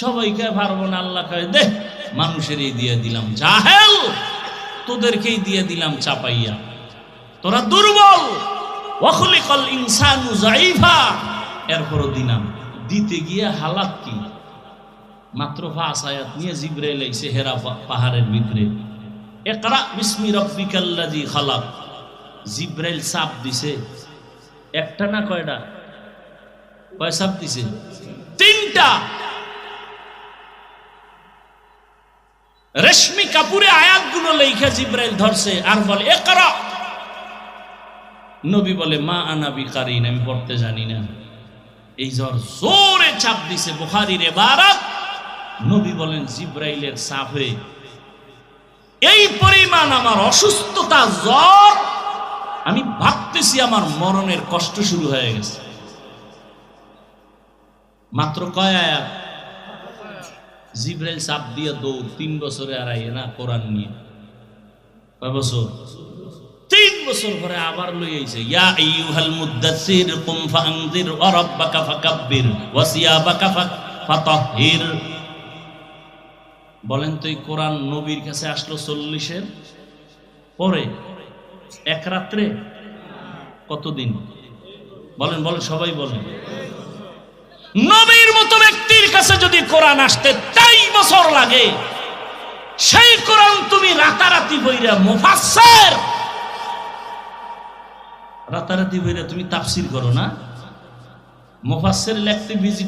সবাইকে পারবো না। আল্লাহ কয় দে মানুষেরই দিয়ে দিলাম, জাহেল তোদেরকেই দিয়ে দিলাম চাপাইয়া, তোরা দুর্বল। ওয়াখলিকাল ইনসানু যায়ীফা, এরপরও দিলাম। দিতে গিয়ে হালাত কি? মাত্র 5 আয়াত নিয়ে জিবরাইল আইছে হেরা পাহাড়ের ভিতরে। ইকরা বিসমি রাব্বিকাল্লাযী খালাক। জিবরাইল চাপ দিছে, একটা না কয়টা? কয় চাপ দিছে? 3টা। রেশমি কাপুরে আয়াতগুলো লেখা জিবরাইল ধরছে আর বলে ইকরা। নবী বলে মা আনা বিকারিন, আমি পড়তে জানি না। এই জোরে চাপ দিছে। বুখারীর ইবারত, নবী বলেন জিবরাইলের চাপে এই পরিমাণ আমার অসুস্থতা, জ্বর, আমি ভাবতেছি আমার মরণের কষ্ট শুরু হয়ে গেছে। মাত্র কয় আয়াত? জিবরাইল চাপ দিয়ে দৌড়। 3 বছরে আর আইয়ে না কোরআন নিয়ে। কয় বছর? 3 বছর পরে আবার লই আইছে। ইয়া আইয়ুহাল মুদ্দাসসির কুম ফাআনজির ওয়া রাব্বাকা ফাকাব্বির ওয়া সিয়াবাকা ফাতাহহির। বলেন তো এই কোরআন নবীর কাছে আসলো 40-এর পরে, এক রাত্রে? কতদিন? বলেন বলেন, সবাই বলেন। নবীর মতো ব্যক্তির কাছে যদি কোরআন আসতে 23 বছর লাগে, সেই কোরআন তুমি রাতারাতি বইরা মুফাসসির, রাতারাতি বইরা তুমি তাফসীর করো না। মুফাসসির লিখতে ভিজিট